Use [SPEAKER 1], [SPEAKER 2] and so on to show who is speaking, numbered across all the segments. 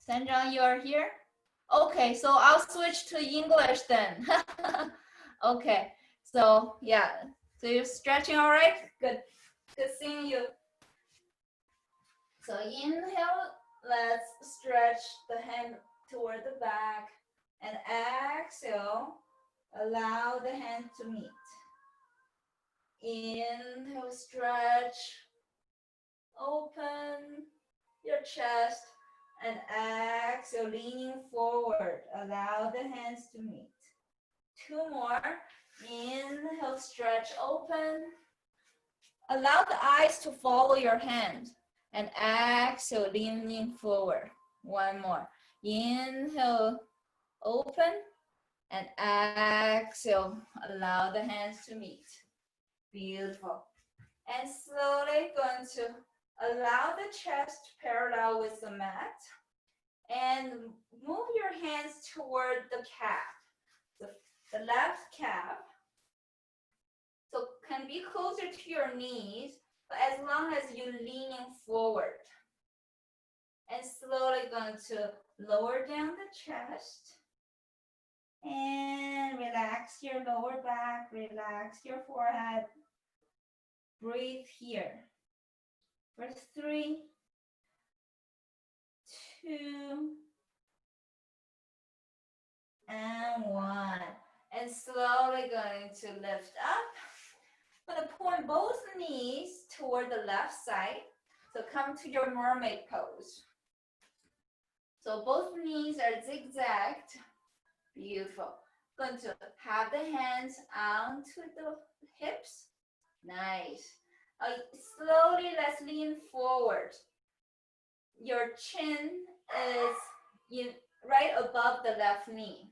[SPEAKER 1] Sandra, you are here? Okay, so I'll switch to English then. Okay, so yeah, so you're stretching all right? Good seeing you. So inhale, let's stretch the hand toward the back, and exhale, allow the hand to meet. Inhale, stretch, open your chest, and exhale, leaning forward, allow the hands to meet. 2 more. Inhale, stretch, open. Allow the eyes to follow your hand. And exhale, leaning forward. 1 more. Inhale, open. And exhale, allow the hands to meet. Beautiful. And slowly going to allow the chest parallel with the mat. And move your hands toward the calf, the left calf. So can be closer to your knees, but as long as you're leaning forward. And slowly going to lower down the chest. And relax your lower back, relax your forehead. Breathe here. For 3, 2, and 1. And slowly going to lift up. I'm going to point both knees toward the left side. So come to your mermaid pose. So both knees are zigzagged. Beautiful. Going to have the hands onto the hips. Nice. Slowly, let's lean forward. Your chin is right above the left knee.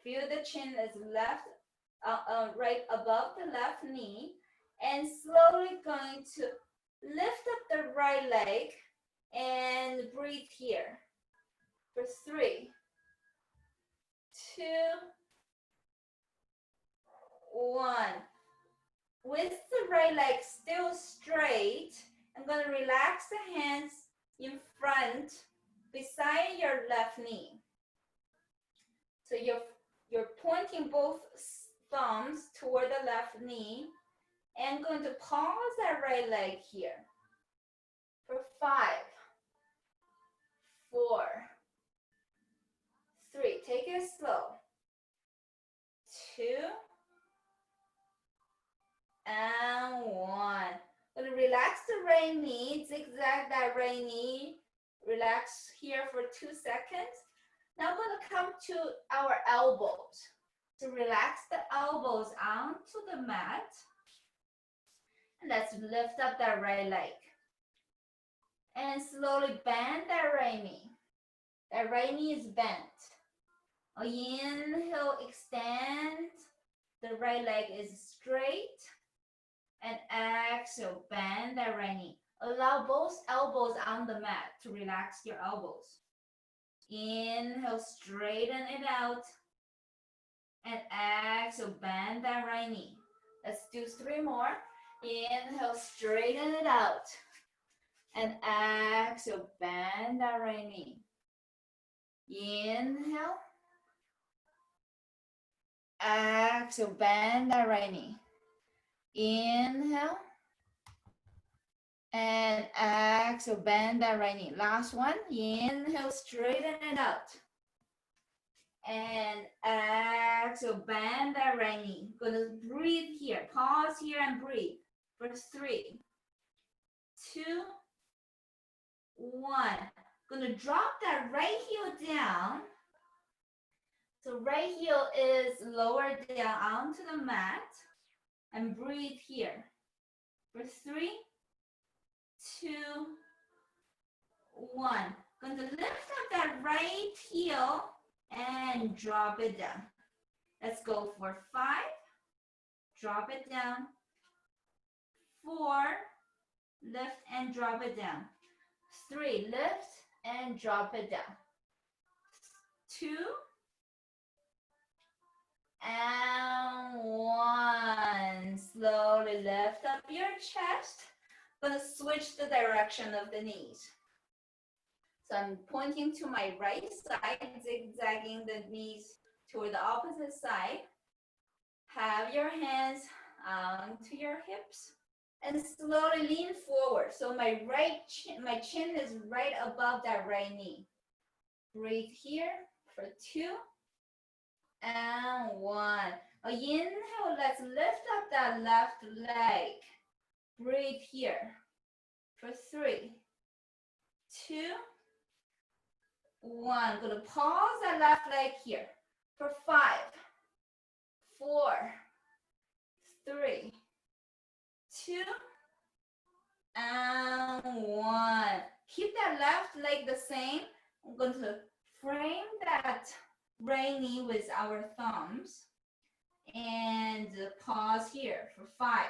[SPEAKER 1] Feel the chin is right above the left knee. And slowly going to lift up the right leg and breathe here. For 3, 2, 1. With the right leg still straight, I'm going to relax the hands in front beside your left knee. So you're pointing both thumbs toward the left knee and going to pause that right leg here. For 5, 4, 3, take it slow. 2, and 1. Going to relax the right knee, zigzag that right knee. Relax here for 2 seconds. Now I'm going to come to our elbows. So relax the elbows onto the mat. And let's lift up that right leg. And slowly bend that right knee. That right knee is bent. Inhale, extend. The right leg is straight. And exhale, bend that right knee. Allow both elbows on the mat to relax your elbows. Inhale, straighten it out. And exhale, bend that right knee. Let's do 3 more. Inhale, straighten it out. And exhale, bend that right knee. Inhale. Exhale, bend that right knee. Inhale. And exhale, bend that right knee. Last one. Inhale, straighten it out. And exhale, bend that right knee. Gonna breathe here. Pause here and breathe. For 3, 2, 1. Gonna drop that right heel down. So right heel is lowered down onto the mat. And breathe here. For 3, 2, 1. Going to lift up that right heel and drop it down. Let's go for 5. Drop it down. 4. Lift and drop it down. 3. Lift and drop it down. 2. And 1. Slowly lift up your chest. Gonna switch the direction of the knees. So I'm pointing to my right side, zigzagging the knees toward the opposite side. Have your hands onto your hips and slowly lean forward. So my chin is right above that right knee. Breathe here for 2 and 1. Inhale, let's lift up that left leg. Breathe here for 3, 2, 1. Gonna pause that left leg here for 5, 4, 3, 2, and 1. Keep that left leg the same. I'm going to frame that right knee with our thumbs and pause here for 5,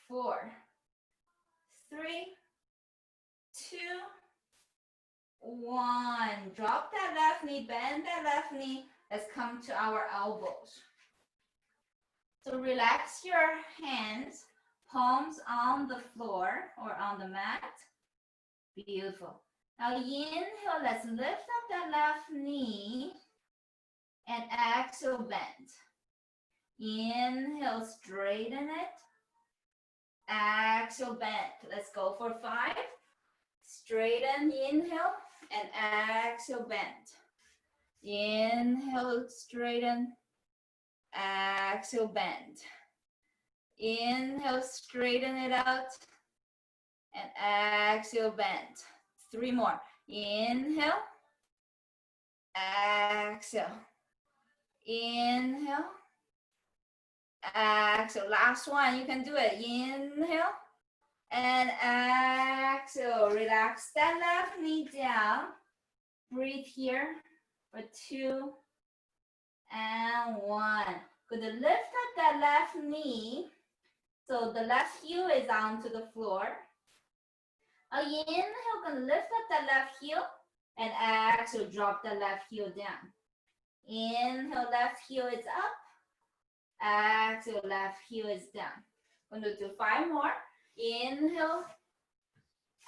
[SPEAKER 1] 4, 3, 2, 1. Drop that left knee, bend that left knee. Let's come to our elbows. So relax your hands, palms on the floor or on the mat. Beautiful. Now inhale, let's lift up that left knee and exhale, bend. Inhale, straighten it. Exhale, bend. Let's go for 5. Straighten, inhale, and exhale, bend. Inhale, straighten. Exhale, bend. Inhale, straighten it out. And exhale, bend. 3 more. Inhale. Exhale. Inhale. Exhale. Last one. You can do it. Inhale. And exhale. Relax that left knee down. Breathe here for 2 and 1. Gonna lift up that left knee. So the left heel is onto the floor. Inhale, gonna lift up that left heel. And exhale, drop the left heel down. Inhale, left heel is up. Exhale, left heel is down. Gonna do 5 more. Inhale.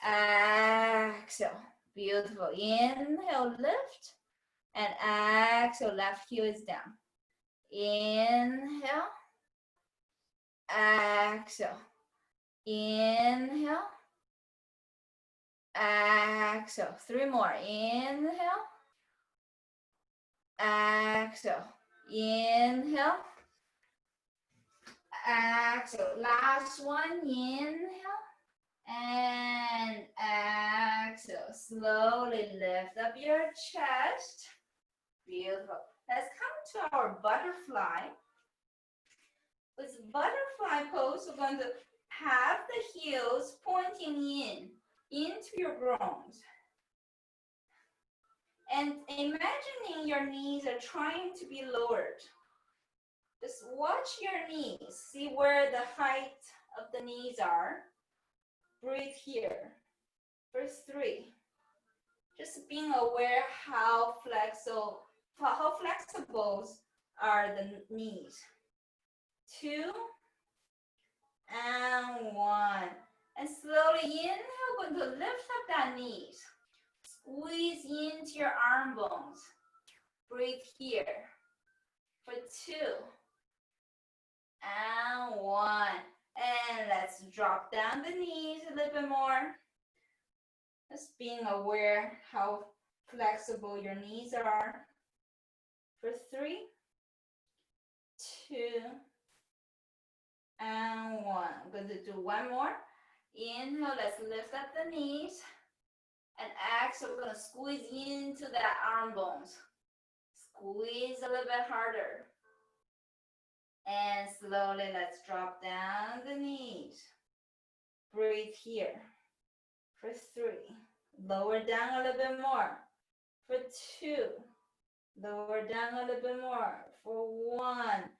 [SPEAKER 1] Exhale. Beautiful. Inhale, lift. And exhale, left heel is down. Inhale. Exhale. Inhale. Exhale. 3 more. Inhale. Exhale. Inhale. Exhale. Last one. Inhale. And exhale. Slowly lift up your chest. Beautiful. Let's come to our butterfly. With butterfly pose, we're going to have the heels pointing into your groins. And imagining your knees are trying to be lowered. Just watch your knees. See where the height of the knees are. Breathe here. For 3. Just being aware how flexible are the knees. 2 and 1. And slowly inhale, going to lift up that knees. Squeeze into your arm bones. Breathe here. For 2 and 1. And let's drop down the knees a little bit more. Just being aware how flexible your knees are. For 3, 2, and 1. I'm going to do 1 more. Inhale, let's lift up the knees. And exhale, we're going to squeeze into that arm bones. Squeeze a little bit harder. And slowly, let's drop down the knees. Breathe here. For 3. Lower down a little bit more. For 2. Lower down a little bit more. For 1.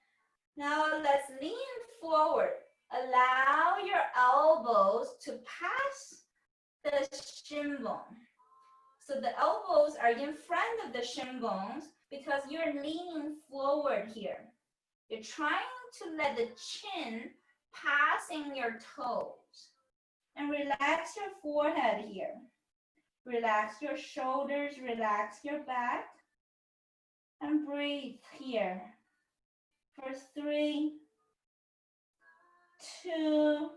[SPEAKER 1] Now let's lean forward. Allow your elbows to pass the shin bone. So the elbows are in front of the shin bones because you're leaning forward here. You're trying to let the chin pass in your toes. And relax your forehead here. Relax your shoulders, relax your back. And breathe here. For 3, 2,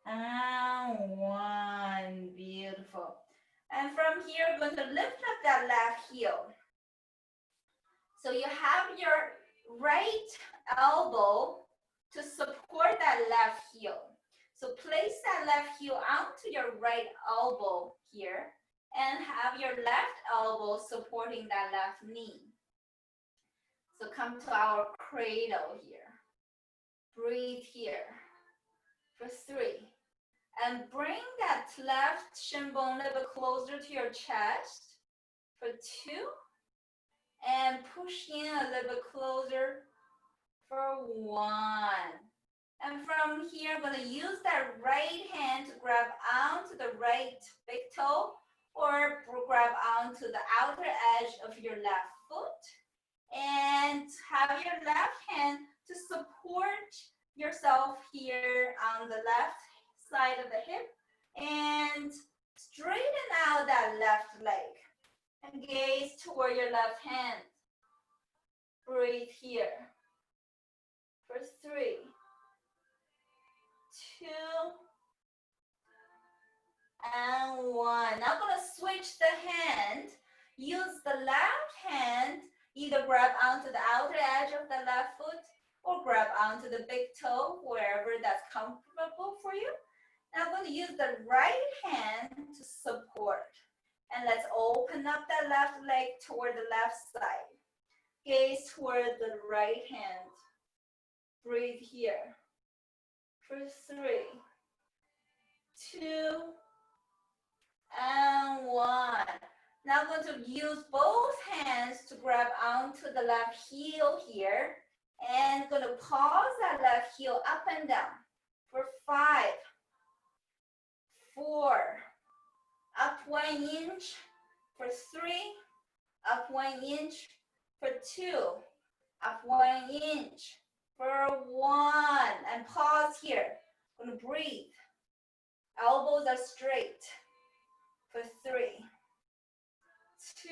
[SPEAKER 1] and 1. Beautiful. And from here, we're going to lift up that left heel. So you have your right elbow to support that left heel. So place that left heel onto your right elbow here and have your left elbow supporting that left knee. So come to our cradle here. Breathe here for 3. And bring that left shin bone a little bit closer to your chest for 2. And push in a little bit closer for 1. And from here, I'm going to use that right hand to grab onto the right big toe or grab onto the outer edge of your left foot. And have your left hand to support yourself here on the left side of the hip. And straighten out that left leg. And gaze toward your left hand. Breathe here. For 3, 2, and 1. Now I'm going to switch the hand. Use the left hand, either grab onto the outer edge of the left foot or grab onto the big toe, wherever that's comfortable for you. Now I'm going to use the right hand to support. And let's open up that left leg toward the left side. Gaze toward the right hand. Breathe here. For 3, 2, and 1. Now I'm going to use both hands to grab onto the left heel here. And going to pause that left heel up and down. For 5, 4, up 1 inch. For 3, up 1 inch. For 2, up 1 inch. For 1, and pause here. I'm going to breathe. Elbows are straight. For 3, 2,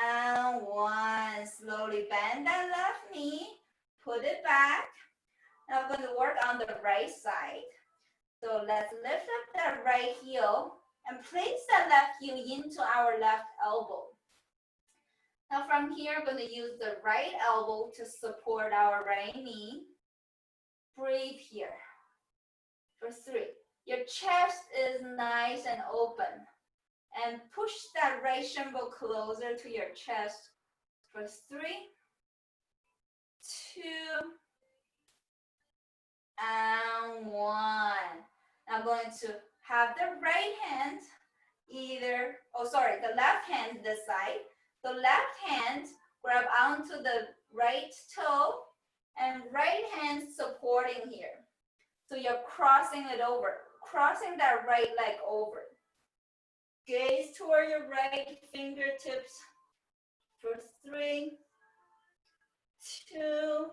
[SPEAKER 1] and 1. Slowly bend that left knee. Put it back. Now I'm going to work on the right side. So let's lift up that right heel and place that left heel into our left elbow. Now from here, I'm going to use the right elbow to support our right knee. Breathe here. For 3. Your chest is nice and open. And push that right shin bone closer to your chest. For 3, 2, and 1. I'm going to have the right hand the left hand this side. The left hand grab onto the right toe and right hand supporting here. So you're crossing it over, crossing that right leg over. Gaze toward your right fingertips for 3, 2,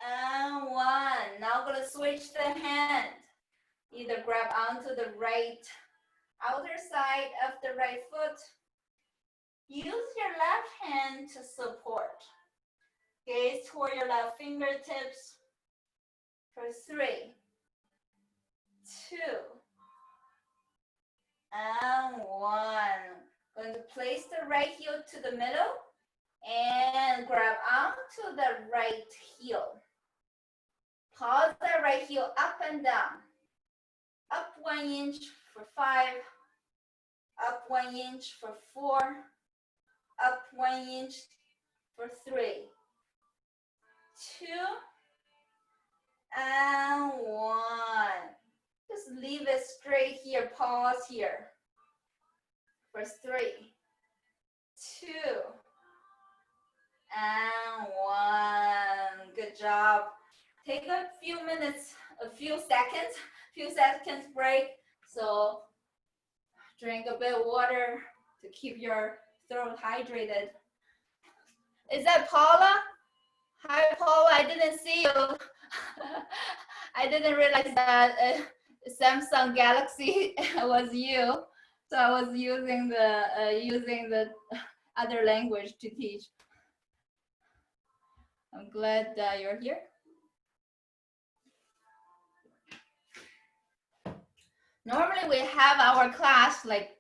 [SPEAKER 1] and 1. Now I'm going to switch the hand. Either grab onto the right outer side of the right foot. Use your left hand to support. Gaze toward your left fingertips for 3, 2, and 1. Going to place the right heel to the middle and grab onto the right heel. Pause the right heel up and down. Up 1 inch for 5. Up 1 inch for 4. Up 1 inch for 3, 2, and 1. Just leave it straight here. Pause here. For 3, 2, and 1. Good job. Take a few minutes, a few seconds break. So drink a bit of water to keep your throat hydrated. Is that Paula? Hi, Paula. I didn't see you. I didn't realize that Samsung Galaxy was you, so I was using the other language to teach. I'm glad you're here. Normally we have our class like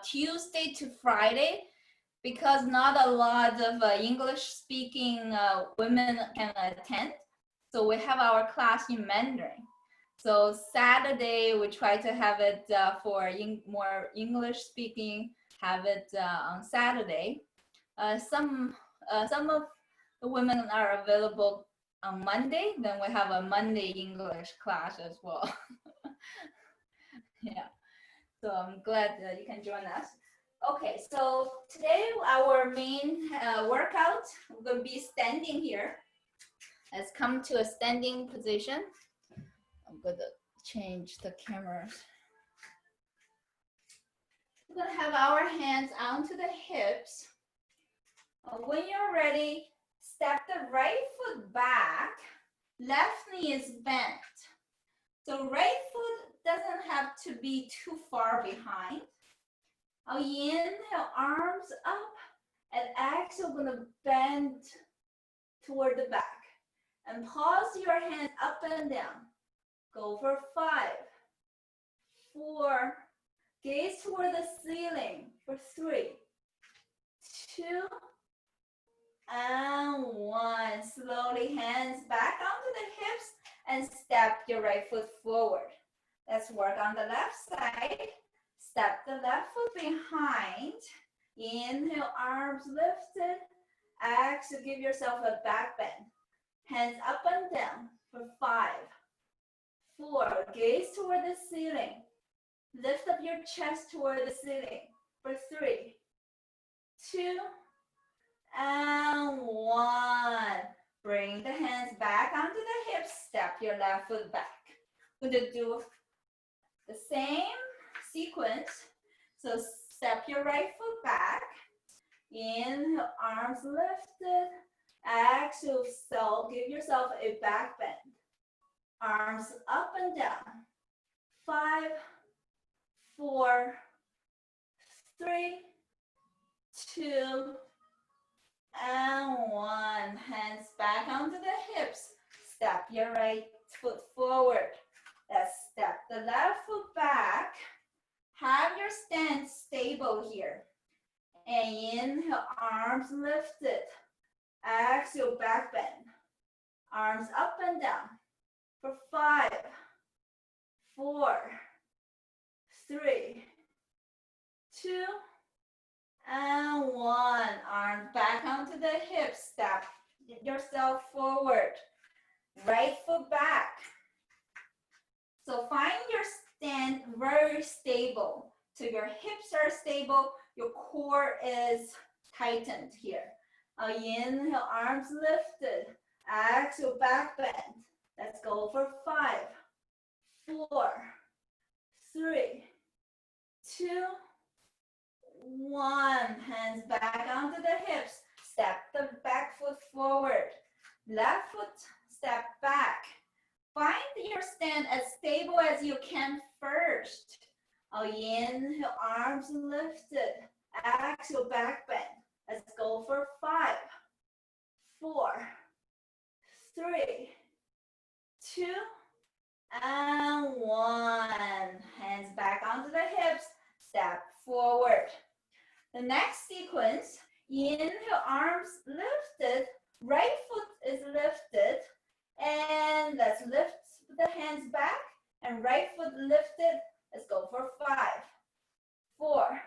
[SPEAKER 1] Tuesday to Friday, because not a lot of English speaking women can attend. So we have our class in Mandarin. So Saturday, we try to have it for more English speaking, have it on Saturday. Some of the women are available on Monday, then we have a Monday English class as well. Yeah, so I'm glad that you can join us. Okay, so today our main workout, we're going to be standing here. Let's come to a standing position. I'm going to change the cameras. We're going to have our hands onto the hips. When you're ready, step the right foot back. Left knee is bent. So right foot doesn't have to be too far behind. Inhale, arms up, and exhale, gonna bend toward the back. And pause your hand up and down. Go for 5, 4, gaze toward the ceiling for 3, 2, and 1. Slowly hands back onto the hips and step your right foot forward. Let's work on the left side. Step the left foot behind. Inhale, arms lifted. Exhale, give yourself a back bend. Hands up and down for 5, 4. Gaze toward the ceiling. Lift up your chest toward the ceiling for 3, 2, and 1. Bring the hands back onto the hips. Step your left foot back. We're going to do the same sequence. So step your right foot back. Inhale, arms lifted. Exhale, so give yourself a back bend. Arms up and down. 5, 4, 3, 2, and 1. Hands back onto the hips. Step your right foot forward. Let's step the left foot back. Have your stance stable here. And inhale, arms lifted. Exhale, back bend. Arms up and down for 5, 4, 3, 2, and 1. Arms back onto the hips. Step yourself forward. Right foot back. So find your stand very stable. So your hips are stable, your core is tightened here. Inhale, arms lifted. Exhale, back bend. Let's go for 5, 4, 3, 2, 1. Hands back onto the hips. Step the back foot forward. Left foot, step back. Find your stand as stable as you can first. Inhale, arms lifted. Exhale, back bend. Let's go for 5, 4, 3, 2, and 1. Hands back onto the hips. Step forward. The next sequence, inhale, arms lifted. Right foot is lifted. And let's lift the hands back and right foot lifted. Let's go for 5, 4,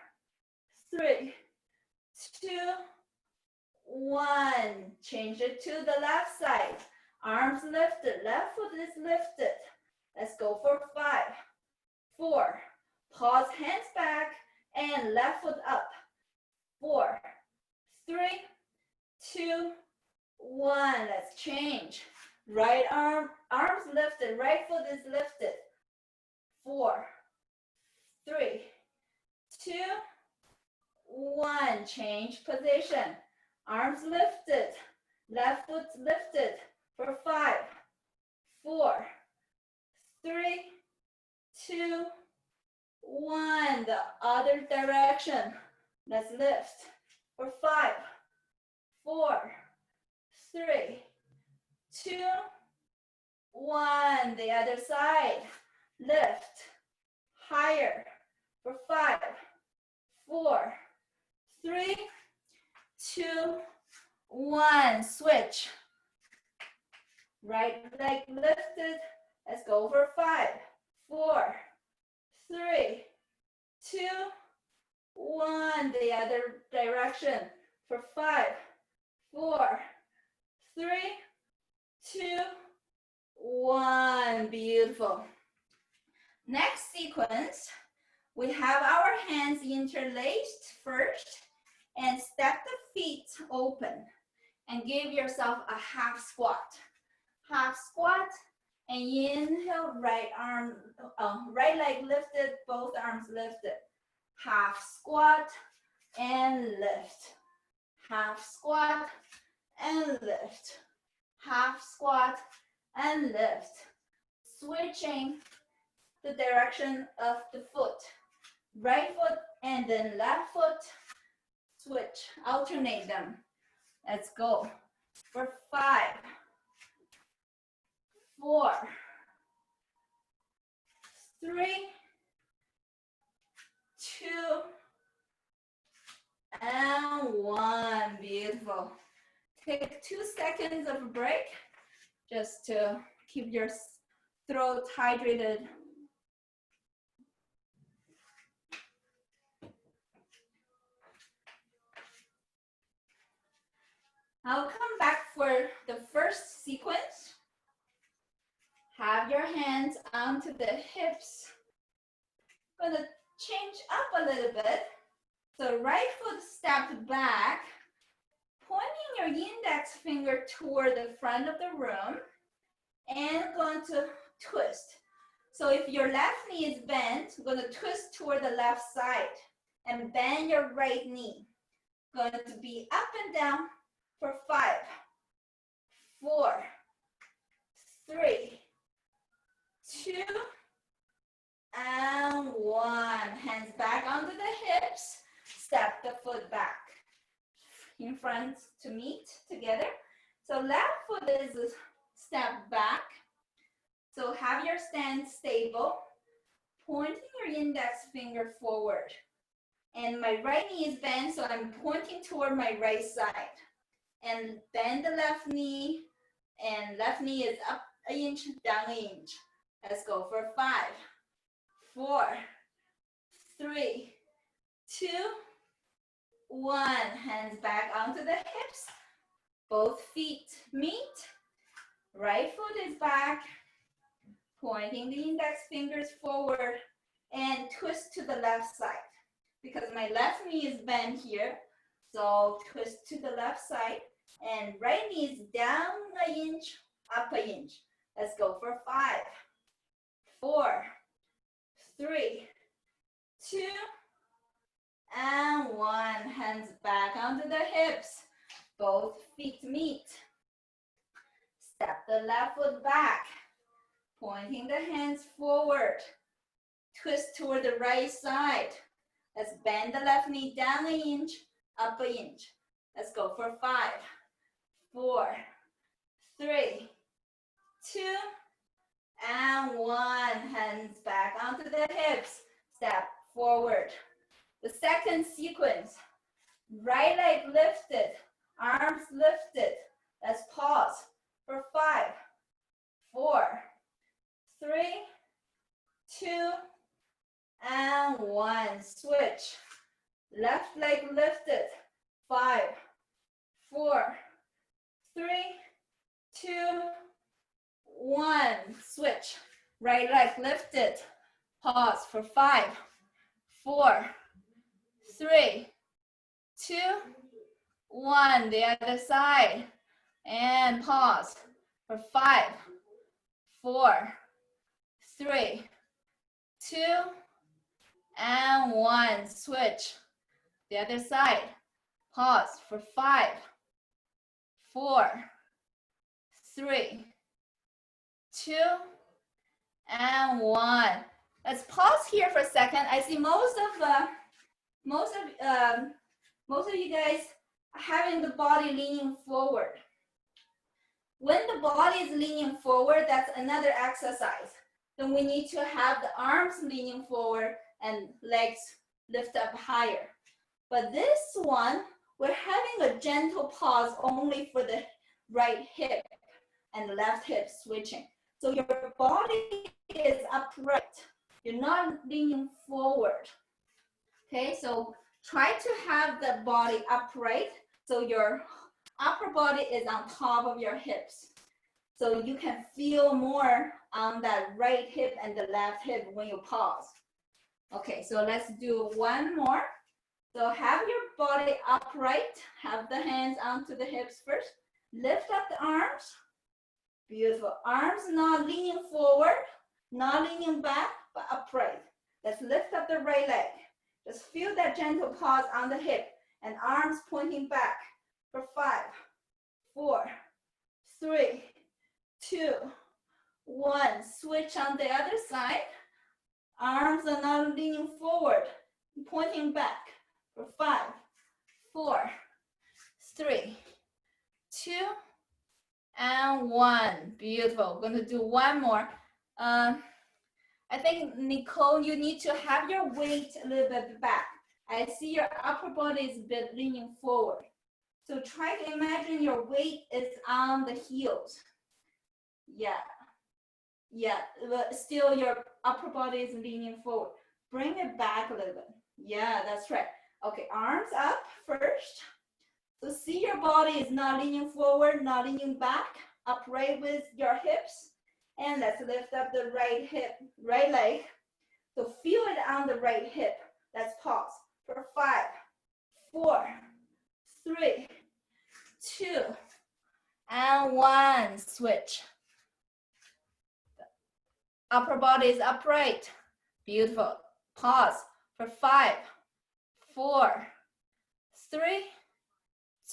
[SPEAKER 1] 3, 2, 1. Change it to the left side. Arms lifted, left foot is lifted. Let's go for 5, 4. Pause, hands back and left foot up. 4, 3, 2, 1. Let's change. Right arm, arms lifted, right foot is lifted. 4, 3, 2, 1. Change position. Arms lifted, left foot lifted for 5, 4, 3, 2, 1. The other direction. Let's lift for 5, 4, 3, 2, 1. The other side. Lift higher for 5, 4, 3, 2, 1. Switch. Right leg lifted. Let's go for 5, 4, 3, 2, 1. The other direction for 5, 4, 3, 2, 1. Beautiful. Next sequence, we have our hands interlaced first and step the feet open and give yourself a half squat. Half squat and inhale, right leg lifted, both arms lifted. Half squat and lift. Half squat and lift. Half squat and lift. Switching the direction of the foot. Right foot and then left foot. Switch, alternate them. Let's go for 5, 4, 3, 2, and 1. Beautiful. Take 2 seconds of a break just to keep your throat hydrated. I'll come back for the first sequence. Have your hands onto the hips. Gonna change up a little bit. So right foot stepped back, pointing your index finger toward the front of the room and going to twist. So if your left knee is bent, you're going to twist toward the left side and bend your right knee. Going to be up and down for 5, 4, 3, 2, and 1. Hands back onto the hips. Step the foot back in front to meet together. So left foot is a step back. So have your stance stable, pointing your index finger forward. And my right knee is bent, so I'm pointing toward my right side. And bend the left knee, and left knee is up an inch, down an inch. Let's go for 5, 4, 3, 2, 1. Hands back onto the hips. Both feet meet. Right foot is back. Pointing the index fingers forward and twist to the left side. Because my left knee is bent here, so twist to the left side. And right knee is down an inch, up an inch. Let's go for 5, 4, 3, 2, and 1. Hands back onto the hips. Both feet meet. Step the left foot back. Pointing the hands forward. Twist toward the right side. Let's bend the left knee down an inch, up an inch. Let's go for 5, 4, 3, 2, and 1. Hands back onto the hips. Step forward. The second sequence. Right leg lifted, arms lifted. Let's pause for 5, 4, 3, 2, and 1. Switch. Left leg lifted. 5, 4, 3, 2, 1. Switch. Right leg lifted. Pause for 5, 4, 3, 2, 1. The other side. And pause for 5, 4, 3, 2, and 1. Switch. The other side. Pause for 5, 4, 3, 2, and 1. Let's pause here for a second. I see most of you guys having the body leaning forward. When the body is leaning forward, that's another exercise. Then we need to have the arms leaning forward and legs lift up higher. But this one, we're having a gentle pause only for the right hip and left hip switching. So your body is upright. You're not leaning forward. Okay, so try to have the body upright so your upper body is on top of your hips. So you can feel more on that right hip and the left hip when you pause. Okay, so let's do one more. So have your body upright. Have the hands onto the hips first. Lift up the arms. Beautiful. Arms not leaning forward, not leaning back, but upright. Let's lift up the right leg. Just feel that gentle pause on the hip and arms pointing back for 5, 4, 3, 2, 1. Switch on the other side. Arms are not leaning forward, pointing back for 5, 4, 3, 2, and 1. Beautiful. We're going to do one more. I think, Nicole, you need to have your weight a little bit back. I see your upper body is a bit leaning forward. So try to imagine your weight is on the heels. Yeah, but still your upper body is leaning forward. Bring it back a little bit. Yeah, that's right. Okay, arms up first. So see your body is not leaning forward, not leaning back, upright with your hips. And let's lift up the right hip, right leg. So feel it on the right hip. Let's pause for 5, 4, 3, 2, and 1. Switch. Upper body is upright. Beautiful. Pause for 5, 4, 3,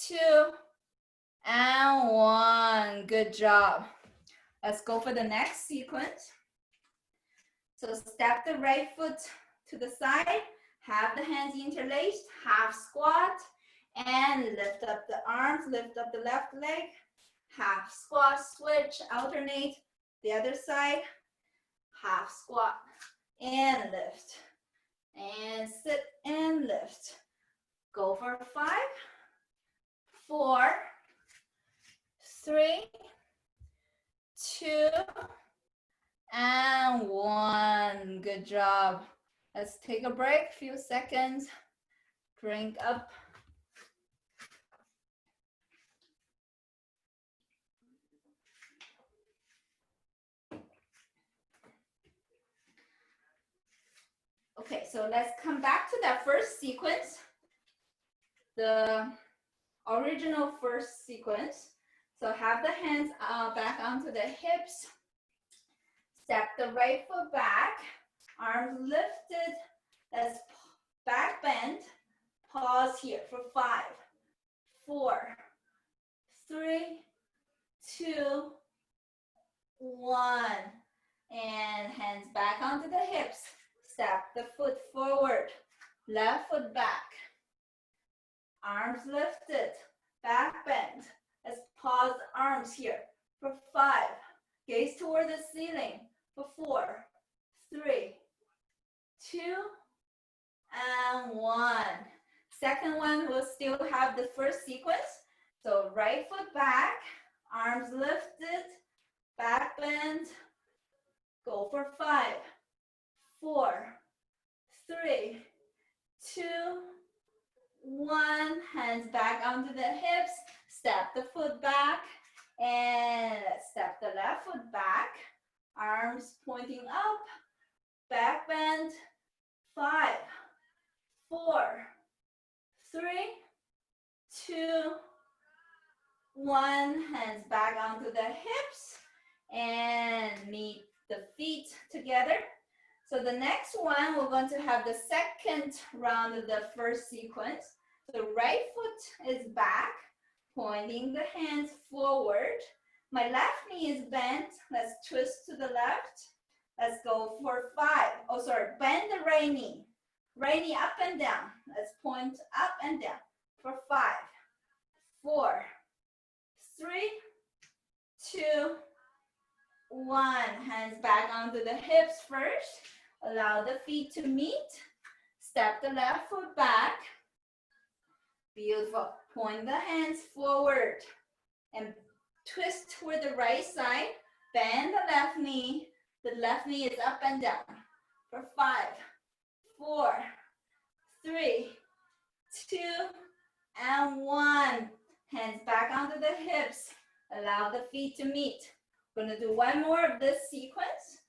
[SPEAKER 1] 2, and 1. Good job. Let's go for the next sequence. So step the right foot to the side, have the hands interlaced, half squat, and lift up the arms, lift up the left leg, half squat, switch, alternate, the other side, half squat, and lift, and sit and lift. Go for 5, 4, 3, 2, and 1. Good job. Let's take a break, few seconds. Drink up. Okay, so let's come back to that first sequence. The original first sequence. So have the hands back onto the hips. Step the right foot back. Arms lifted. Let's back bend. Pause here for 5, 4, 3, 2, 1. And hands back onto the hips. Step the foot forward. Left foot back. Arms lifted. Back bend. Let's pause the arms here for 5. Gaze toward the ceiling for 4, 3, 2, and 1. Second one will still have the first sequence. So right foot back, arms lifted, back bend. Go for 5, 4, 3, 2, 1. Hands back onto the hips. Step the foot back and step the left foot back. Arms pointing up. Back bend. 5, 4, 3, 2, 1. Hands back onto the hips and meet the feet together. So the next one, we're going to have the second round of the first sequence. The right foot is back, pointing the hands forward. My left knee is bent. Let's twist to the left. Let's go for 5. Oh, sorry, bend the right knee. Right knee up and down. Let's point up and down for 5, 4, 3, 2, 1. Hands back onto the hips first. Allow the feet to meet. Step the left foot back. Beautiful. Point the hands forward and twist toward the right side. Bend the left knee. The left knee is up and down for 5, 4, 3, 2, and 1. Hands back onto the hips. Allow the feet to meet. We're going to do one more of this sequence.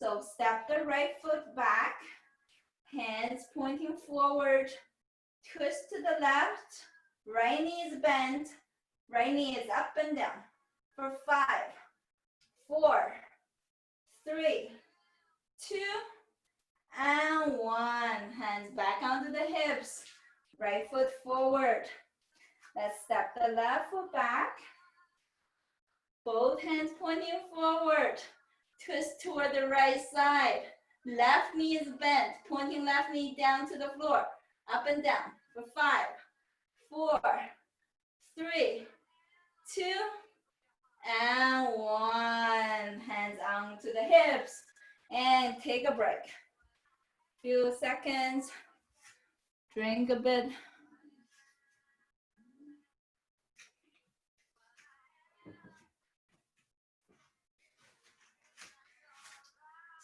[SPEAKER 1] So step the right foot back. Hands pointing forward. Twist to the left. Right knee is bent. Right knee is up and down for 5, 4, 3, 2, and 1. Hands back onto the hips. Right foot forward. Let's step the left foot back. Both hands pointing forward. Twist toward the right side. Left knee is bent. Pointing left knee down to the floor. Up and down for 5, 4, 3, 2, and 1. Hands onto the hips. And take a break. Few seconds. Drink a bit.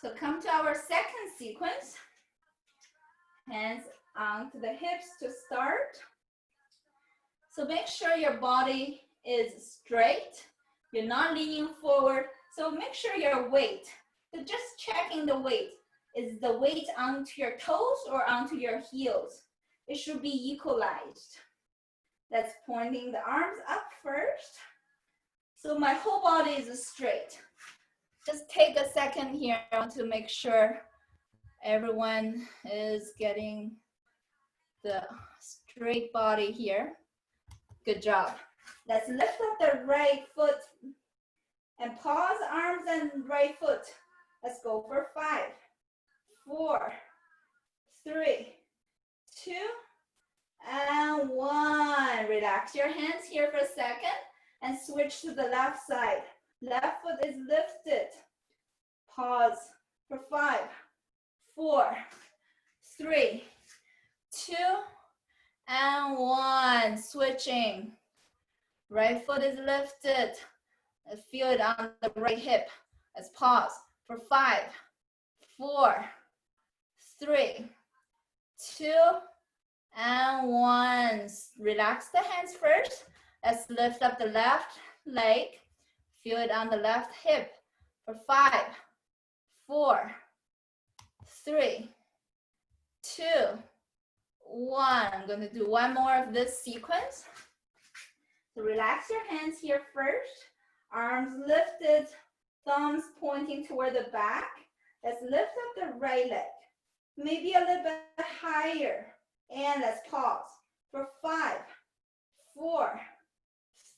[SPEAKER 1] So come to our second sequence. Hands onto the hips to start. So make sure your body is straight. You're not leaning forward. So make sure your weight, so just checking the weight. Is the weight onto your toes or onto your heels? It should be equalized. That's pointing the arms up first. So my whole body is straight. Just take a second here to make sure everyone is getting the straight body here. Good job. Let's lift up the right foot and pause arms and right foot. Let's go for 5, 4, 3, 2, and 1. Relax your hands here for a second and switch to the left side. Left foot is lifted. Pause for 5, 4, 3, 2, and 1. Switching. Right foot is lifted. Let's feel it on the right hip. Let's pause for 5, 4, 3, 2, and 1. Relax the hands first. Let's lift up the left leg. Feel it on the left hip for 5, 4, 3, 2, 1. I'm going to do one more of this sequence. So relax your hands here first. Arms lifted, thumbs pointing toward the back. Let's lift up the right leg. Maybe a little bit higher. And let's pause for 5, 4,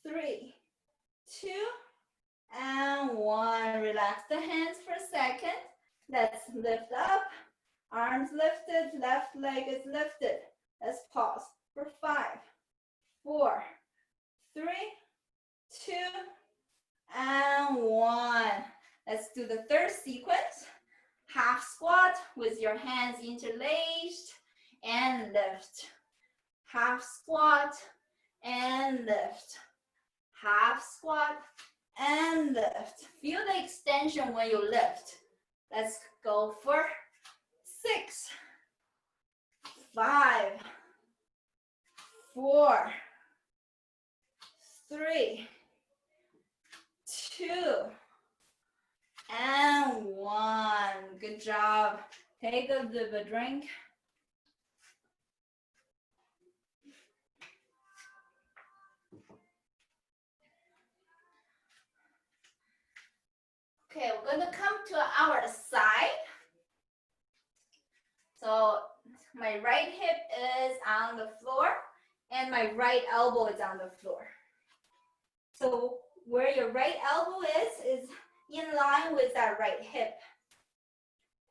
[SPEAKER 1] 3, 2, and 1. Relax the hands for a second. Let's lift up. Arms lifted, left leg is lifted. Let's pause for 5, 4, 3, 2, and 1. Let's do the third sequence. Half squat with your hands interlaced and lift. Half squat and lift. Half squat and lift. Feel the extension when you lift. Let's go for 6, 5, 4, 3, 2, and 1. Good job. Take a bit of a drink. Okay, we're going to come to our side. So my right hip is on the floor and my right elbow is on the floor. So where your right elbow is in line with that right hip.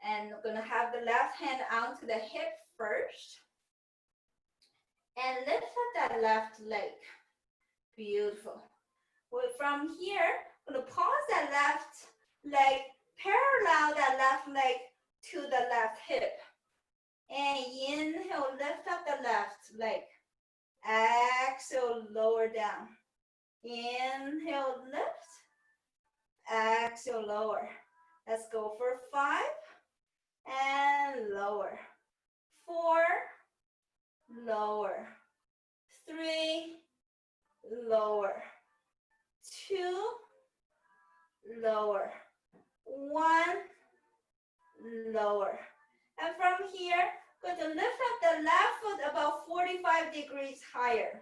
[SPEAKER 1] And we're gonna have the left hand onto the hip first. And lift up that left leg. Beautiful. From here, I'm gonna pause that left leg, parallel that left leg to the left hip. And inhale, lift up the left leg. Exhale, lower down. Inhale, lift. Exhale, lower. Let's go for 5 and lower. 4, lower. 3, lower. 2, lower. 1, lower. And from here, going to lift up the left foot about 45 degrees higher.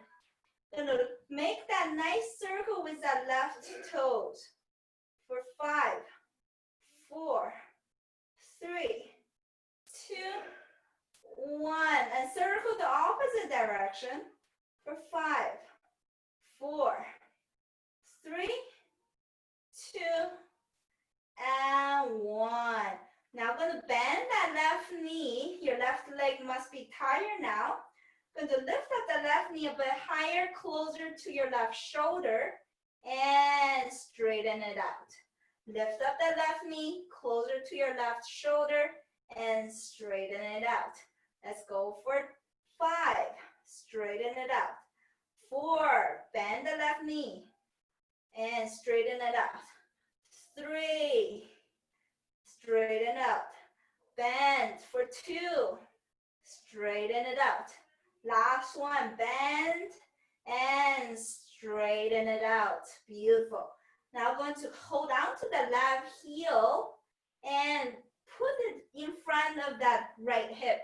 [SPEAKER 1] Going to make that nice circle with that left toes. For 5, 4, 3, 2, 1. And circle the opposite direction. For 5, 4, 3, 2, and 1. Now I'm going to bend that left knee. Your left leg must be tired now. I'm going to lift up the left knee a bit higher, closer to your left shoulder, and straighten it out. Lift up the left knee, closer to your left shoulder, and straighten it out. Let's go for 5. Straighten it out. 4. Bend the left knee, and straighten it out. 3. Straighten out. Bend for 2. Straighten it out. Last one. Bend and straighten it out. Beautiful. Now I'm going to hold on to the left heel and put it in front of that right hip.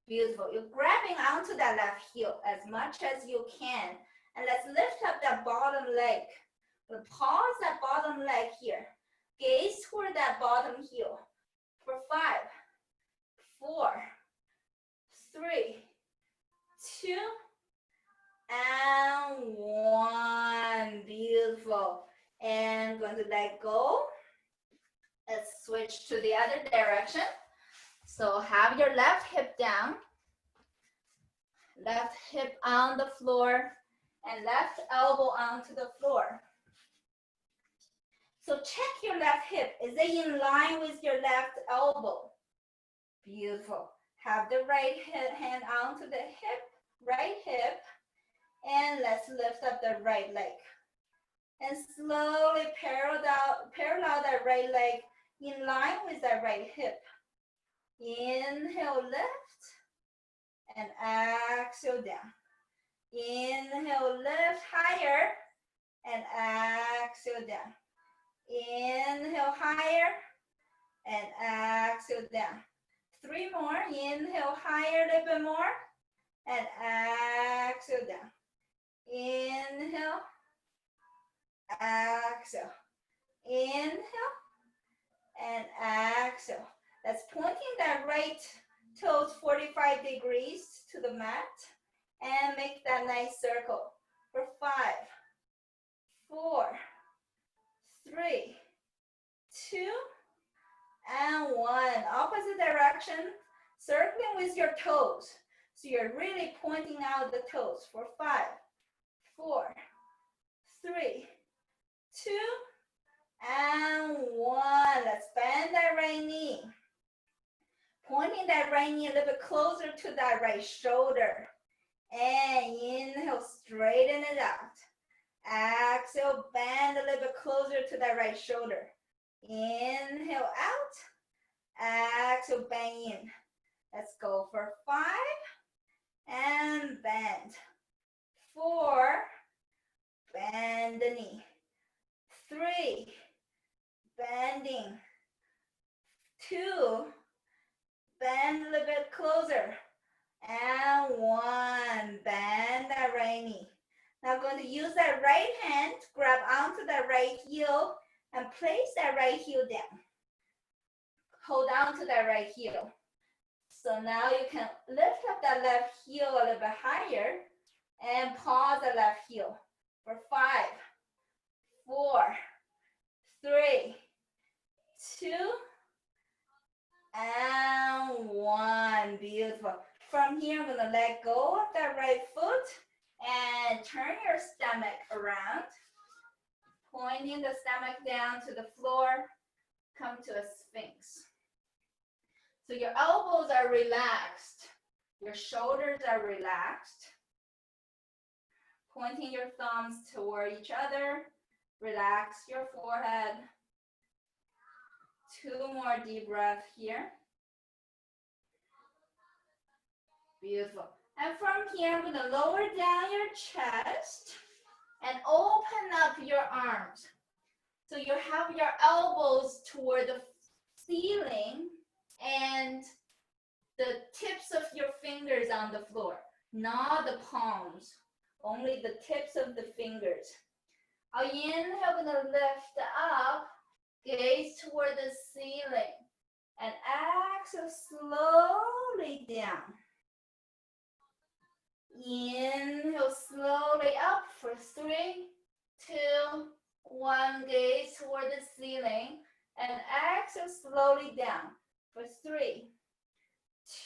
[SPEAKER 1] Beautiful. You're grabbing onto that left heel as much as you can. And let's lift up that bottom leg. We'll pause that bottom leg here. Gaze toward that bottom heel. For 5, 4, 3, 2, and 1. Beautiful. And going to let go. Let's switch to the other direction. So have your left hip down, left hip on the floor, and left elbow onto the floor. So check your left hip. Is it in line with your left elbow? Beautiful. Have the right hand onto the hip, right hip, and let's lift up the right leg. And slowly parallel that right leg in line with that right hip. Inhale, lift, and exhale down. Inhale, lift higher, and exhale down. Inhale higher, and exhale down. 3 more. Inhale higher, a little bit more, and exhale down. Inhale, exhale. Inhale, and exhale. That's pointing that right toes 45 degrees to the mat and make that nice circle. For 5, 4, 3, 2, and 1. Opposite direction, circling with your toes. So you're really pointing out the toes. For 5, 4, 3, 2, and 1. Let's bend that right knee. Pointing that right knee a little bit closer to that right shoulder. And inhale, straighten it out. Exhale, bend a little bit closer to that right shoulder. Inhale out. Exhale, bend in. Let's go for 5. And bend. 4. Bend the knee. 3. Bending. 2. Bend a little bit closer. And 1. Bend that right knee. Now I'm going to use that right hand to grab onto that right heel and place that right heel down. Hold on to that right heel. So now you can lift up that left heel a little bit higher and pause the left heel. For 5, 4, 3, 2, And 1. Beautiful. From here, I'm gonna let go of that right foot and turn your stomach around. Pointing the stomach down to the floor. Come to a sphinx. So your elbows are relaxed. Your shoulders are relaxed. Pointing your thumbs toward each other. Relax your forehead. 2 more deep breaths here. Beautiful. And from here, I'm going to lower down your chest and open up your arms. So you have your elbows toward the ceiling and the tips of your fingers on the floor, not the palms, only the tips of the fingers. I'll inhale, I'm going to lift up, gaze toward the ceiling, and exhale slowly down. Inhale slowly up for 3, 2, 1. Gaze toward the ceiling and exhale slowly down for 3,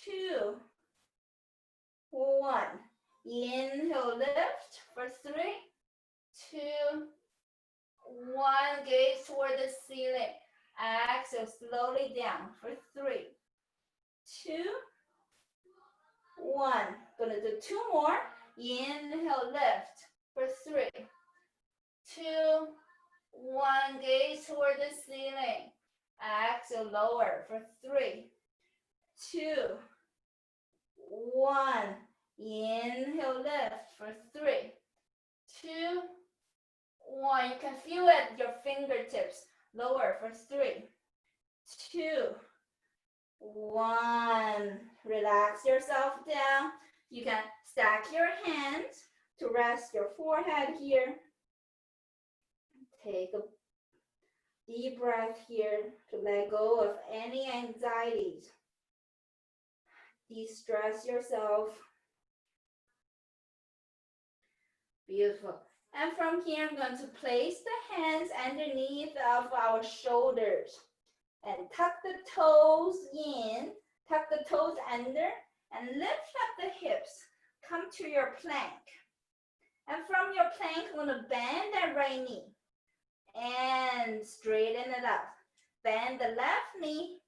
[SPEAKER 1] 2, 1. Inhale, lift for 3, 2, 1. Gaze toward the ceiling. Exhale slowly down for 3, 2, 1. Gonna do 2 more. Inhale, lift for 3, 2, 1. Gaze toward the ceiling. Exhale, lower for 3, 2, 1. Inhale, lift for 3, 2, 1. You can feel it at your fingertips. Lower for 3, 2, 1. Relax yourself down. You can stack your hands to rest your forehead here. Take a deep breath here to let go of any anxieties. De-stress yourself. Beautiful. And from here, I'm going to place the hands underneath of our shoulders and tuck the toes in, tuck the toes under, and lift up the hips. Come to your plank. And from your plank, I'm going to bend that right knee and straighten it out. Bend the left knee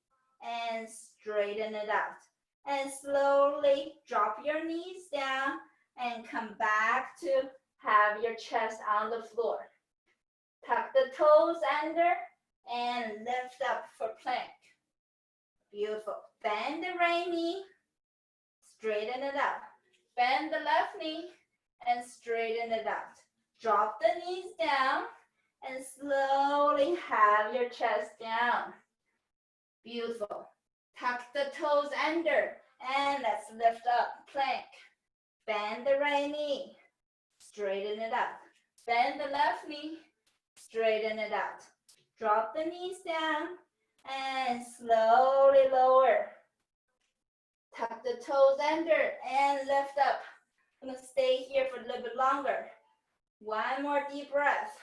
[SPEAKER 1] and straighten it out. And slowly drop your knees down and come back to have your chest on the floor. Tuck the toes under and lift up for plank. Beautiful. Bend the right knee, straighten it out. Bend the left knee and straighten it out. Drop the knees down and slowly have your chest down. Beautiful. Tuck the toes under and let's lift up, plank. Bend the right knee, straighten it out. Bend the left knee, straighten it out. Drop the knees down and slowly lower. Tuck the toes under and lift up. I'm going to stay here for a little bit longer. 1 more deep breath.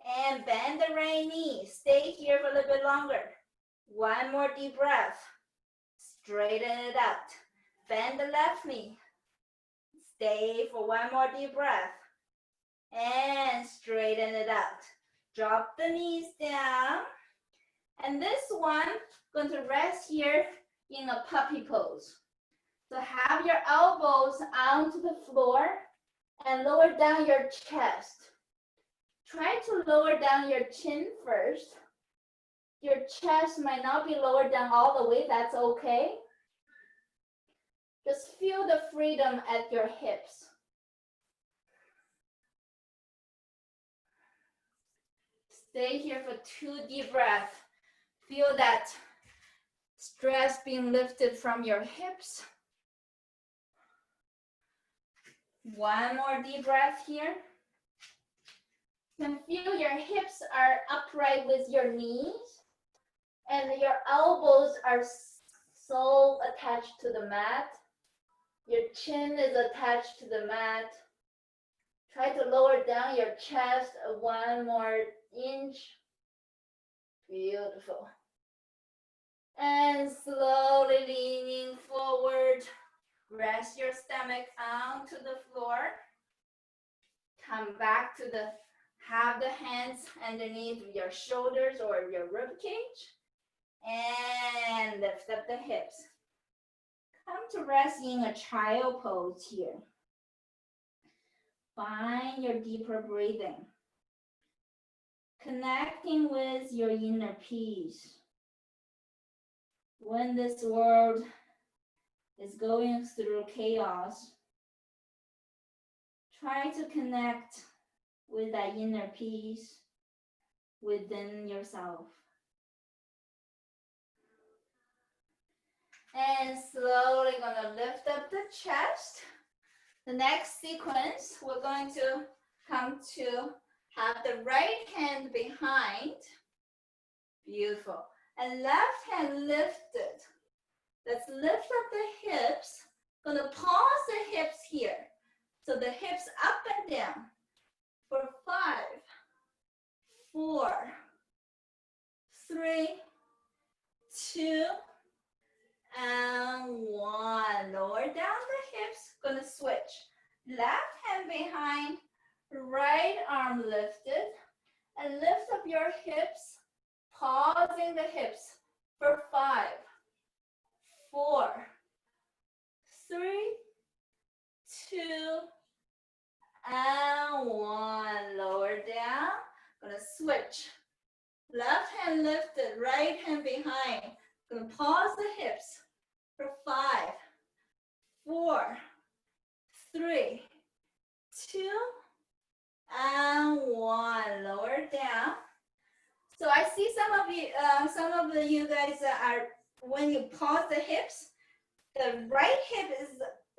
[SPEAKER 1] And bend the right knee. Stay here for a little bit longer. 1 more deep breath. Straighten it out. Bend the left knee. Stay for 1 more deep breath. And straighten it out. Drop the knees down. And this one, going to rest here in a puppy pose. So have your elbows onto the floor and lower down your chest. Try to lower down your chin first. Your chest might not be lowered down all the way, that's okay. Just feel the freedom at your hips. Stay here for 2 deep breaths. Feel that stress being lifted from your hips. 1 more deep breath here. You can feel your hips are upright with your knees and your elbows are so attached to the mat. Your chin is attached to the mat. Try to lower down your chest 1 more inch. Beautiful. And slowly leaning forward. Rest your stomach onto the floor. Come back to have the hands underneath your shoulders or your rib cage. And lift up the hips. Come to rest in a child pose here. Find your deeper breathing. Connecting with your inner peace. When this world is going through chaos, try to connect with that inner peace within yourself. And slowly gonna lift up the chest. The next sequence, we're going to come to have the right hand behind. Beautiful. And left hand lifted. Let's lift up the hips. Gonna pause the hips here. So the hips up and down for 5, 4, 3, 2, and 1. Lower down the hips. Gonna switch. Left hand behind, right arm lifted. And lift up your hips. Pausing the hips for 5, 4, 3, 2, and 1. Lower down. Gonna switch. Left hand lifted, right hand behind. Gonna pause the hips for 5, 4, 3, 2, and 1. Lower down. So I see some of you guys are, when you pause the hips, the right hip is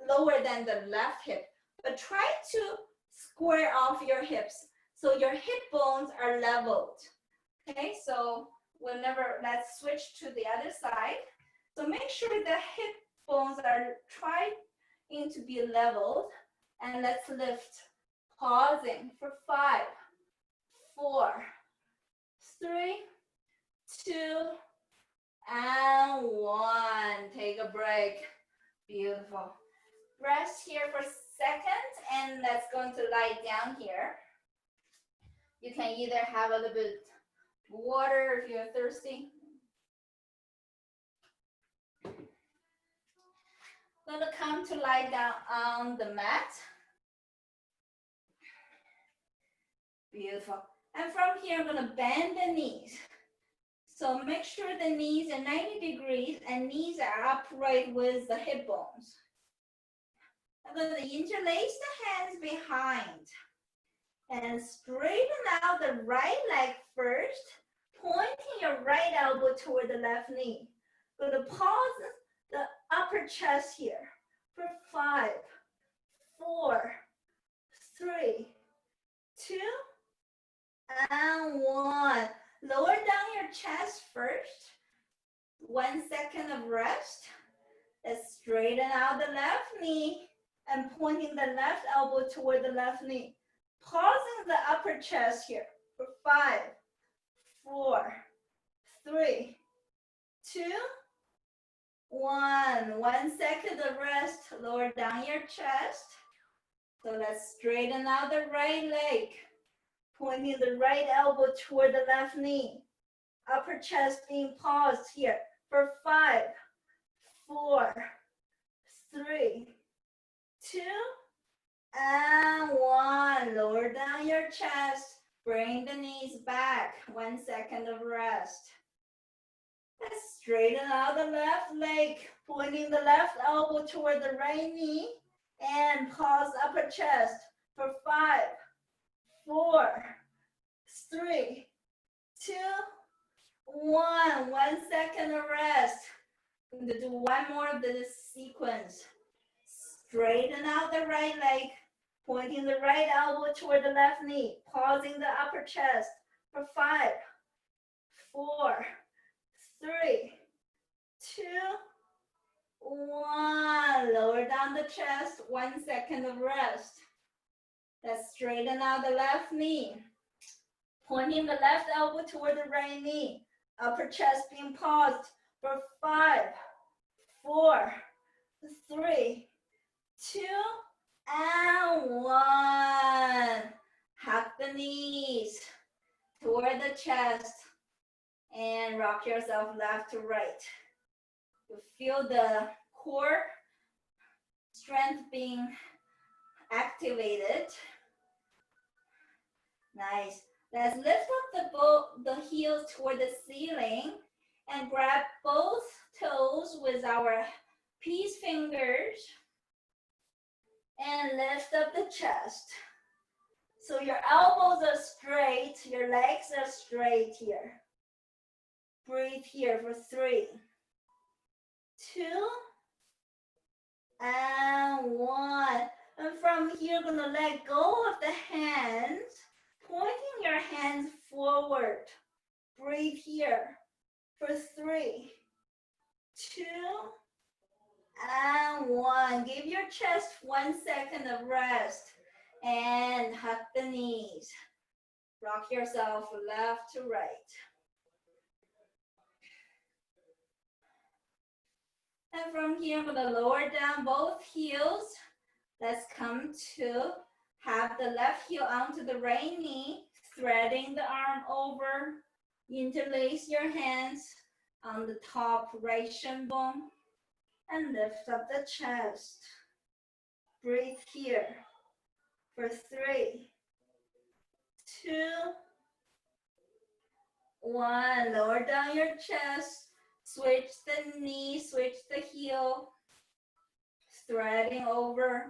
[SPEAKER 1] lower than the left hip, but try to square off your hips so your hip bones are leveled. Okay, so let's switch to the other side. So make sure the hip bones are trying to be leveled, and let's lift, pausing for 5, 4, 3, 2, and 1. Take a break. Beautiful. Rest here for a second, and let's going to lie down here. You can either have a little bit of water if you're thirsty. Gonna come to lie down on the mat. Beautiful. And from here, I'm gonna bend the knees. So make sure the knees are 90 degrees and knees are upright with the hip bones. I'm gonna interlace the hands behind and straighten out the right leg first, pointing your right elbow toward the left knee. Gonna pause the upper chest here for 5, 4, 3, 2, and 1. Lower down your chest first. 1 second of rest. Let's straighten out the left knee and pointing the left elbow toward the left knee. Pausing the upper chest here for 5, 4, 3, 2, 1. 1 second of rest. Lower down your chest. So let's straighten out the right leg. Pointing the right elbow toward the left knee. Upper chest being paused here for 5, 4, 3, 2, and 1. Lower down your chest. Bring the knees back. 1 second of rest. Let's straighten out the left leg. Pointing the left elbow toward the right knee. And pause upper chest for 5, 4, 3, 2, 1. 1 second of rest. I'm going to do one more of this sequence. Straighten out the right leg, pointing the right elbow toward the left knee, pausing the upper chest for 5, 4, 3, 2, 1. Lower down the chest. 1 second of rest. Let's straighten out the left knee. Pointing the left elbow toward the right knee. Upper chest being paused For 5, 4, 3, 2, and 1. Hug the knees toward the chest and rock yourself left to right. You feel the core strength being activated. Nice. Let's lift up the heels toward the ceiling and grab both toes with our peace fingers and lift up the chest. So your elbows are straight, your legs are straight here. Breathe here for 3, 2, and 1. And from here, you're gonna let go of the hands, pointing your hands forward. Breathe here for 3, 2, and 1. Give your chest 1 second of rest and hug the knees. Rock yourself left to right. And from here, I'm gonna lower down both heels. Let's come to have the left heel onto the right knee, threading the arm over. Interlace your hands on the top right shin bone and lift up the chest. Breathe here for 3, 2, 1. Lower down your chest. Switch the knee, switch the heel. Threading over.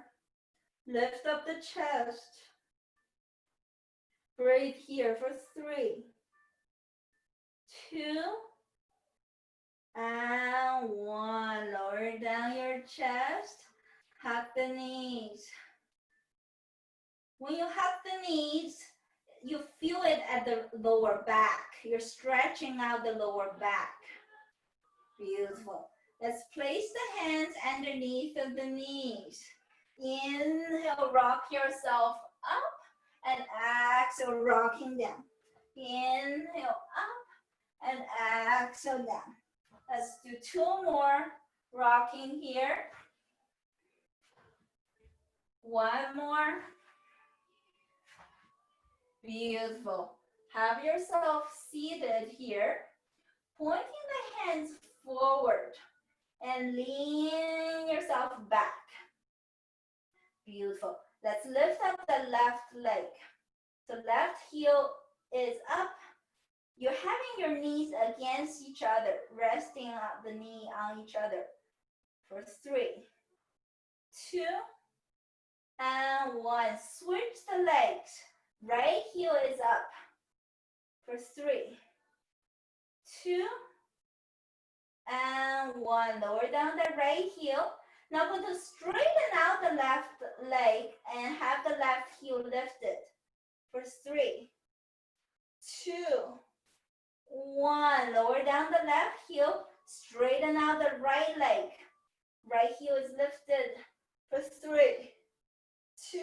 [SPEAKER 1] Lift up the chest. Breathe here for 3, 2, and 1. Lower down your chest. Hug the knees. When you hug the knees, you feel it at the lower back. You're stretching out the lower back. Beautiful. Let's place the hands underneath of the knees. Inhale, rock yourself up, and exhale, rocking down. Inhale up and exhale down. Let's do 2 more. Rocking here. 1 more. Beautiful. Have yourself seated here, pointing the hands forward and lean yourself back. Beautiful. Let's lift up the left leg. So left heel is up. You're having your knees against each other, resting on the knee on each other. For 3, 2, and 1. Switch the legs. Right heel is up. For 3, 2, and 1. Lower down the right heel. Now I'm going to straighten out the left leg and have the left heel lifted. For 3, 2, 1. Lower down the left heel. Straighten out the right leg. Right heel is lifted. For 3, 2,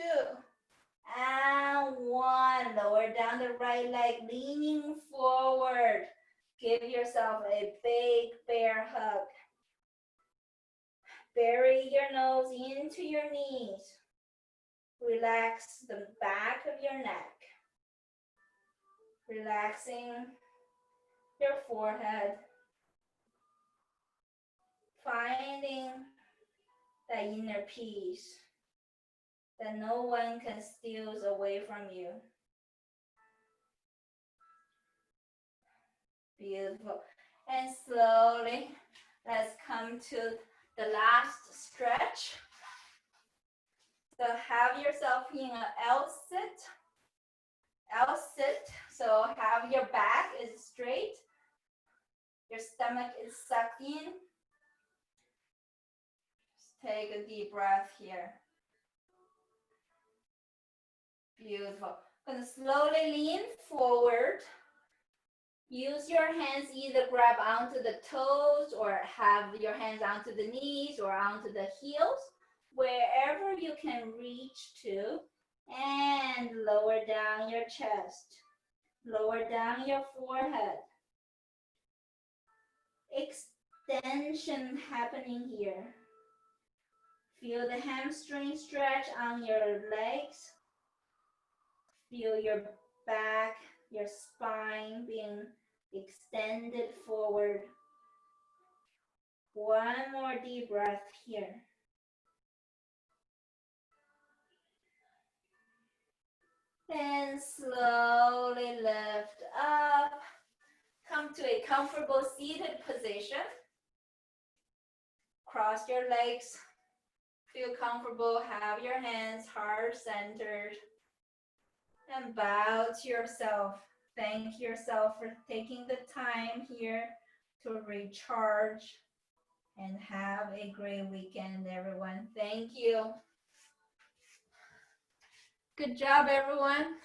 [SPEAKER 1] and 1. Lower down the right leg, leaning forward. Give yourself a big bear hug. Bury your nose into your knees. Relax the back of your neck. Relaxing your forehead. Finding that inner peace that no one can steal away from you. Beautiful. And slowly, let's come to the last stretch. So have yourself in an L sit. L sit. So have your back is straight. Your stomach is sucked in. Just take a deep breath here. Beautiful. Gonna slowly lean forward. Use your hands, either grab onto the toes or have your hands onto the knees or onto the heels, wherever you can reach to, and lower down your chest. Lower down your forehead. tension happening here. Feel the hamstring stretch on your legs. Feel your back, your spine being extended forward. One more deep breath here. And slowly lift up. Come to a comfortable seated position. Cross your legs. Feel comfortable. Have your hands heart-centered. And bow to yourself. Thank yourself for taking the time here to recharge and have a great weekend, everyone. Thank you. Good job, everyone.